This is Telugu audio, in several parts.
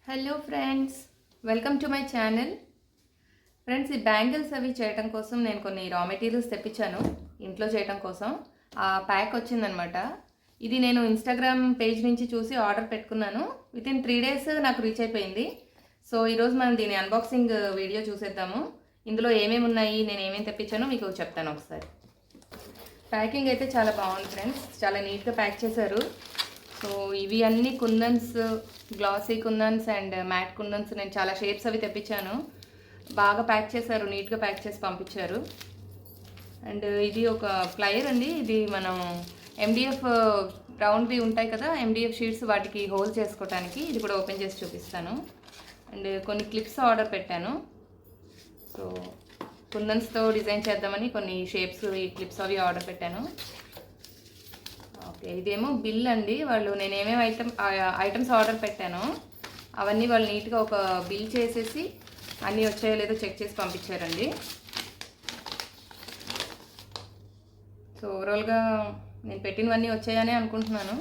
Hello friends, welcome to my channel. Friends, ఈ బ్యాంగిల్స్ అవి చేయడం కోసం నేను కొన్ని రా మెటీరియల్స్ తెప్పించాను ఇంట్లో చేయడం కోసం. ఆ ప్యాక్ వచ్చిందనమాట. ఇది నేను ఇన్స్టాగ్రామ్ పేజ్ నుంచి చూసి ఆర్డర్ పెట్టుకున్నాను. వితిన్ 3 days నాకు రీచ్ అయిపోయింది. సో ఈరోజు మనం దీని అన్బాక్సింగ్ వీడియో చూసేద్దాము. ఇందులో ఏమేమి ఉన్నాయి, నేను ఏమేమి తెప్పించానో మీకు చెప్తాను ఒకసారి. ప్యాకింగ్ అయితే చాలా బాగుంది ఫ్రెండ్స్, చాలా నీట్గా ప్యాక్ చేశారు. సో ఇవి అన్ని కుందన్స్, గ్లాసీ కుందన్స్ అండ్ మ్యాట్ కుందన్స్. నేను చాలా షేప్స్ అవి తెప్పించాను. బాగా ప్యాక్ చేశారు, నీట్గా ప్యాక్ చేసి పంపించారు. అండ్ ఇది ఒక ప్లయర్ అండి. ఇది మనం MDF రౌండ్వి ఉంటాయి కదా, MDF షీట్స్, వాటికి హోల్ చేసుకోవడానికి. ఇది కూడా ఓపెన్ చేసి చూపిస్తాను. అండ్ కొన్ని క్లిప్స్ ఆర్డర్ పెట్టాను. సో కుందన్స్తో డిజైన్ చేద్దామని కొన్ని షేప్స్, ఈ క్లిప్స్ అవి ఆర్డర్ పెట్టాను. ఓకే, ఇదేమో బిల్ అండి. వాళ్ళు నేను ఏమేమి ఐటమ్స్ ఆర్డర్ పెట్టానో అవన్నీ వాళ్ళు నీట్గా ఒక బిల్ చేసేసి అన్నీ వచ్చాయో లేదో చెక్ చేసి పంపించారండి. సో ఓవరాల్గా నేను పెట్టినవన్నీ వచ్చాయని అనుకుంటున్నాను.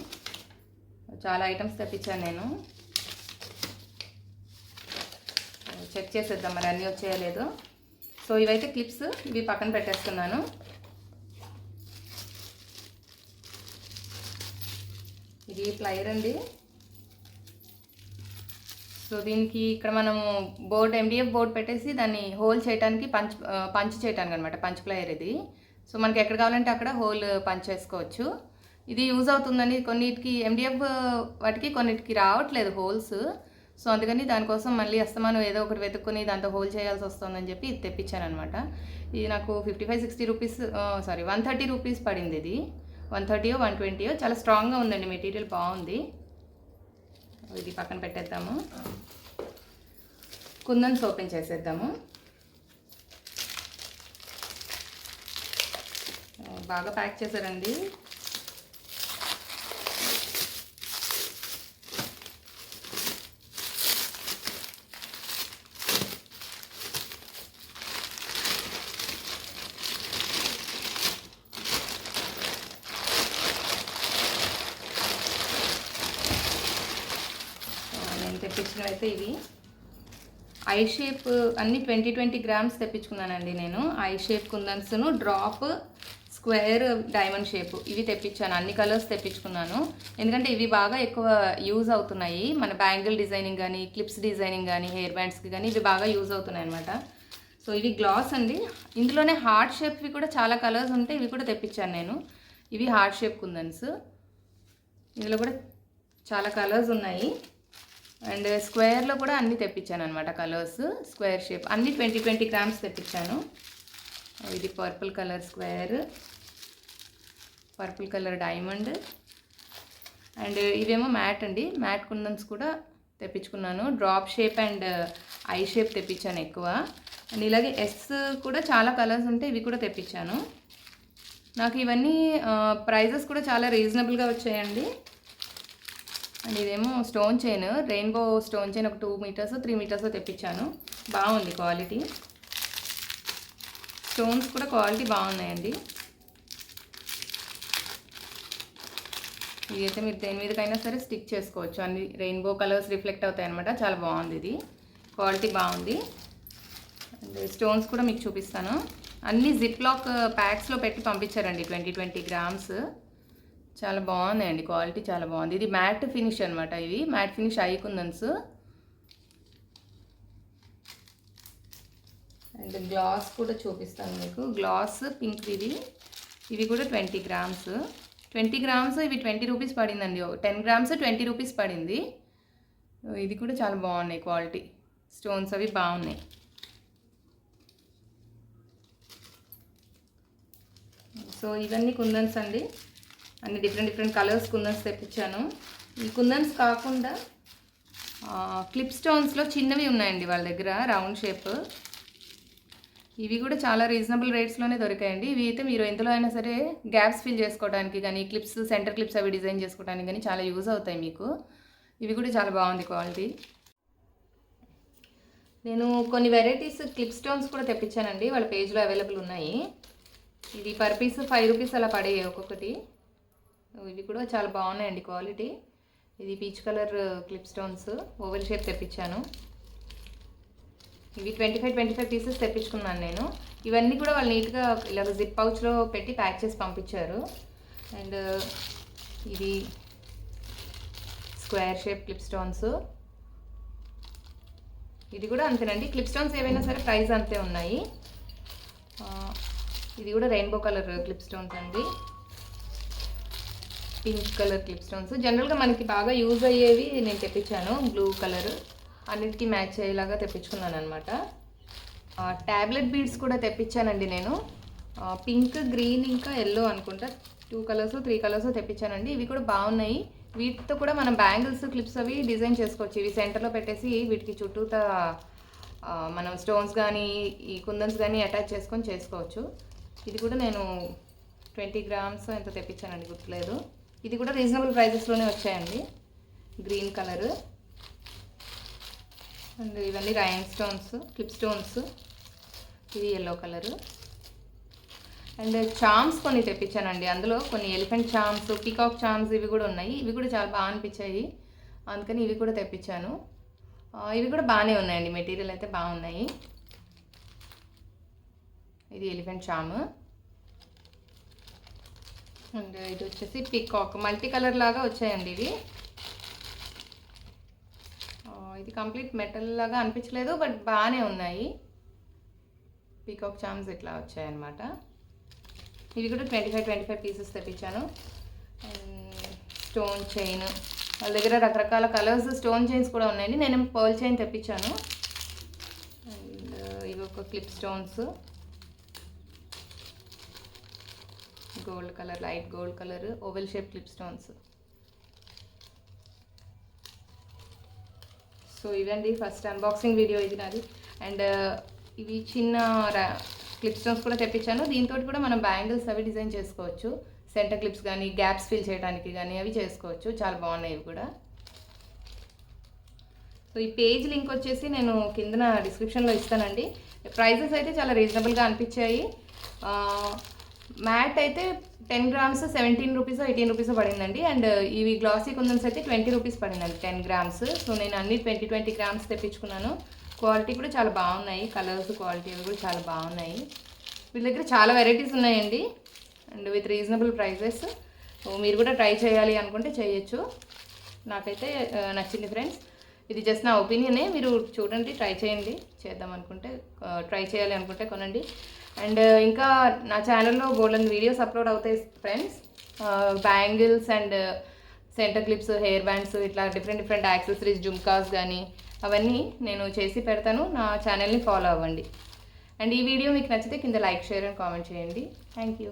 చాలా ఐటమ్స్ తెప్పించాను నేను. చెక్ చేసేద్దాం మరి అన్నీ వచ్చాయో లేదో. సో ఇవైతే క్లిప్స్, ఇవి పక్కన పెట్టేస్తున్నాను. ఇది ప్లైర్ అండి. సో దీనికి ఇక్కడ మనము MDF బోర్డ్ పెట్టేసి దాన్ని హోల్ చేయడానికి పంచ్ చేయడానికి అనమాట, పంచ్ ప్లైర్ ఇది. సో మనకి ఎక్కడ కావాలంటే అక్కడ హోల్ పంచ్ చేసుకోవచ్చు. ఇది యూజ్ అవుతుందని కొన్నిటికి MDF వాటికి కొన్నిటికి రావట్లేదు హోల్స్. సో అందుకని దానికోసం మళ్ళీ అస్తమానం ఏదో ఒకటి వెతుక్కొని దాంతో హోల్ చేయాల్సి వస్తుందని చెప్పి ఇది తెప్పించాను అనమాట. ఇది నాకు 55-60 రూపీస్, 130 రూపీస్ పడింది. ఇది 130 120. చాలా స్ట్రాంగ్గా ఉందండి, మెటీరియల్ బాగుంది. ఇది పక్కన పెట్టేద్దాము. కుందన్స్ ఓపెన్ చేసేద్దాము. బాగా ప్యాక్ చేశారండి. తెప్పించినవి అయితే ఇవి ఐ షేప్ అన్ని 20 గ్రామ్స్ తెప్పించుకున్నానండి నేను. ఐ షేప్ కుందన్స్ను, డ్రాప్, స్క్వేర్, డైమండ్ షేప్ ఇవి తెప్పించాను. అన్ని కలర్స్ తెప్పించుకున్నాను ఎందుకంటే ఇవి బాగా ఎక్కువ యూజ్ అవుతున్నాయి. మన బ్యాంగిల్ డిజైనింగ్ కానీ, క్లిప్స్ డిజైనింగ్ కానీ, హెయిర్ బ్యాండ్స్కి కానీ ఇవి బాగా యూజ్ అవుతున్నాయి అనమాట. సో ఇవి గ్లాస్ అండి. ఇందులోనే హార్ట్ షేప్వి కూడా చాలా కలర్స్ ఉంటాయి, ఇవి కూడా తెప్పించాను నేను. ఇవి హార్ట్ షేప్ కుందన్స్. ఇందులో కూడా చాలా కలర్స్ ఉన్నాయి. అండ్ స్క్వేర్లో కూడా అన్నీ తెప్పించాను అనమాట, కలర్స్ స్క్వేర్ షేప్ అన్నీ 20 గ్రామ్స్ తెప్పించాను. ఇది purple colour square, purple colour diamond. And ఇవేమో మ్యాట్ అండి. మ్యాట్ కుందన్స్ కూడా తెప్పించుకున్నాను. Drop shape and eye shape తెప్పించాను ఎక్కువ. అండ్ ఇలాగే ఎస్ కూడా చాలా కలర్స్ ఉంటాయి, ఇవి కూడా తెప్పించాను. నాకు ఇవన్నీ ప్రైజెస్ కూడా చాలా రీజనబుల్గా వచ్చాయండి. అండ్ ఇదేమో stone chain, rainbow stone chain, ఒక 2 meters 3 meters తెప్పించాను. బాగుంది క్వాలిటీ. స్టోన్స్ కూడా క్వాలిటీ బాగున్నాయండి. ఇదైతే మీరు దేని మీదకైనా సరే స్టిక్ చేసుకోవచ్చు. అన్ని రెయిన్బో కలర్స్ రిఫ్లెక్ట్ అవుతాయి అనమాట. చాలా బాగుంది, ఇది క్వాలిటీ బాగుంది. అండ్ స్టోన్స్ కూడా మీకు చూపిస్తాను. అన్నీ జిప్ లాక్ ప్యాక్స్లో పెట్టి పంపించారండి, 20 గ్రామ్స్. చాలా బాగున్నాయండి, క్వాలిటీ చాలా బాగుంది. ఇది మ్యాట్ ఫినిష్ అనమాట. ఇవి మ్యాట్ ఫినిష్ ఐ కుందన్స్. అండ్ గ్లాస్ కూడా చూపిస్తాను మీకు. గ్లాస్ పింక్ ఇవి కూడా 20 గ్రామ్స్. 20 గ్రామ్స్ ఇవి 20 రూపీస్ పడిందండి. 10 గ్రామ్స్ 20 రూపీస్ పడింది. ఇది కూడా చాలా బాగున్నాయి క్వాలిటీ. స్టోన్స్ అవి బాగున్నాయి. సో ఇవన్నీ కుందన్స్ అండి. అన్ని డిఫరెంట్ కలర్స్ కుందన్స్ తెప్పించాను. ఈ కుందన్స్ కాకుండా క్లిప్ స్టోన్స్లో చిన్నవి ఉన్నాయండి వాళ్ళ దగ్గర, రౌండ్ షేప్. ఇవి కూడా చాలా రీజనబుల్ రేట్స్లోనే దొరికాయండి. ఇవి అయితే మీరు ఎందులో అయినా సరే గ్యాప్స్ ఫిల్ చేసుకోవడానికి కానీ, క్లిప్స్, సెంటర్ క్లిప్స్ అవి డిజైన్ చేసుకోవడానికి కానీ చాలా యూజ్ అవుతాయి మీకు. ఇవి కూడా చాలా బాగుంది క్వాలిటీ. నేను కొన్ని వెరైటీస్ క్లిప్ స్టోన్స్ కూడా తెప్పించానండి, వాళ్ళ పేజ్లో అవైలబుల్ ఉన్నాయి. ఇది పర్ పీస్ 5 రూపీస్ అలా పడే ఒక్కొక్కటి. ఇవి కూడా చాలా బాగున్నాయండి క్వాలిటీ. ఇది peach colour clip stones oval shape తెప్పించాను. ఇవి 25 పీసెస్ తెప్పించుకున్నాను నేను. ఇవన్నీ కూడా వాళ్ళు నీట్గా ఇలా జిప్ పౌచ్లో పెట్టి ప్యాక్ చేసి పంపించారు. అండ్ ఇది స్క్వేర్ షేప్ క్లిప్ స్టోన్స్. ఇది కూడా అంతేనండి, క్లిప్ స్టోన్స్ ఏవైనా సరే ప్రైస్ అంతే ఉన్నాయి. ఇది కూడా రెయిన్బో కలర్ క్లిప్ స్టోన్స్ అండి, పింక్ కలర్ క్లిప్ స్టోన్స్. జనరల్గా మనకి బాగా యూజ్ అయ్యేవి నేను తెప్పించాను. బ్లూ కలర్ అన్నిటికీ మ్యాచ్ అయ్యేలాగా తెప్పించుకున్నాను అనమాట. ట్యాబ్లెట్ బీడ్స్ కూడా తెప్పించానండి నేను. పింక్, గ్రీన్ ఇంకా ఎల్లో అనుకుంటా 2 కలర్స్ 3 కలర్స్ తెప్పించానండి. ఇవి కూడా బాగున్నాయి. వీటితో కూడా మనం బ్యాంగిల్స్ క్లిప్స్ అవి డిజైన్ చేసుకోవచ్చు. ఇవి సెంటర్లో పెట్టేసి వీటికి చుట్టూతా మనం స్టోన్స్ కానీ ఈ కుందన్స్ కానీ అటాచ్ చేసుకొని చేసుకోవచ్చు. ఇది కూడా నేను 20 గ్రామ్స్ ఎంత తెప్పించానండి, గుర్తులేదు. ఇది కూడా రీజనబుల్ ప్రైజెస్లోనే వచ్చాయండి. Green colour. అండ్ ఇవన్నీ రైన్ స్టోన్స్ క్లిప్ స్టోన్స్. ఇది ఎల్లో కలరు. అండ్ చామ్స్ కొన్ని తెప్పించానండి. అందులో కొన్ని ఎలిఫెంట్ చామ్స్, పీకాక్ చామ్స్ ఇవి కూడా ఉన్నాయి. ఇవి కూడా చాలా బాగా అనిపించాయి, అందుకని ఇవి కూడా తెప్పించాను. ఇవి కూడా బాగానే ఉన్నాయండి, మెటీరియల్ అయితే బాగున్నాయి. ఇది ఎలిఫెంట్ చామ్. అండ్ ఇది వచ్చేసి పీకాక్ మల్టీ కలర్ లాగా వచ్చాయండి ఇవి. ఇది కంప్లీట్ మెటల్ లాగా అనిపించలేదు, బట్ బాగానే ఉన్నాయి. పీకాక్ చామ్స్ ఇట్లా వచ్చాయన్నమాట. ఇవి కూడా 25 పీసెస్ తెప్పించాను. స్టోన్ చైన్, వాళ్ళ దగ్గర రకరకాల కలర్స్ స్టోన్ చైన్స్ కూడా ఉన్నాయండి. నేను పర్ల్ చైన్ తెప్పించాను. అండ్ ఇవి ఒక clip stones, gold colour, light gold colour oval shape clip stones. So ఇవండి ఫస్ట్ అన్బాక్సింగ్ వీడియో ఇది నాది. అండ్ ఇవి చిన్న క్లిప్ స్టోన్స్ కూడా తెప్పించాను. దీంతో కూడా మనం బ్యాంగిల్స్ అవి డిజైన్ చేసుకోవచ్చు. సెంటర్ క్లిప్స్ కానీ గ్యాప్స్ ఫిల్ చేయడానికి కానీ అవి చేసుకోవచ్చు. చాలా బాగున్నాయి ఇవి కూడా. సో ఈ పేజ్ లింక్ వచ్చేసి నేను కిందన డిస్క్రిప్షన్లో ఇస్తానండి. ప్రైజెస్ అయితే చాలా రీజనబుల్గా అనిపించాయి. మ్యాట్ అయితే 10 గ్రామ్స్ 17 రూపీస్ 18 రూపీస్ పడిందండి. అండ్ ఇవి గ్లాసీ కుందన్స్ అయితే 20 రూపీస్ పడిందండి 10 గ్రామ్స్. సో నేను అన్ని 20 గ్రామ్స్ తెప్పించుకున్నాను. క్వాలిటీ కూడా చాలా బాగున్నాయి, కలర్స్ క్వాలిటీ అవి కూడా చాలా బాగున్నాయి. వీళ్ళ దగ్గర చాలా వెరైటీస్ ఉన్నాయండి and with reasonable prices. So మీరు కూడా ట్రై చేయాలి అనుకుంటే చేయొచ్చు. నాకైతే నచ్చింది ఫ్రెండ్స్. ఇది జస్ట్ నా ఒపీనియనే, మీరు చూడండి, ట్రై చేయండి. చేద్దాం అనుకుంటే, ట్రై చేయాలి అనుకుంటే కొనండి. అండ్ ఇంకా నా ఛానల్లో బోల్డెన్ వీడియోస్ అప్లోడ్ అవుతాయి friends. Bangles and centre clips, hair bands, ఇట్లా డిఫరెంట్ యాక్సెసరీస్, జుమ్కాస్ కానీ అవన్నీ నేను చేసి పెడతాను. నా ఛానల్ని ఫాలో అవ్వండి. అండ్ ఈ వీడియో మీకు నచ్చితే కింద లైక్, షేర్ అండ్ కామెంట్ చేయండి. Thank you.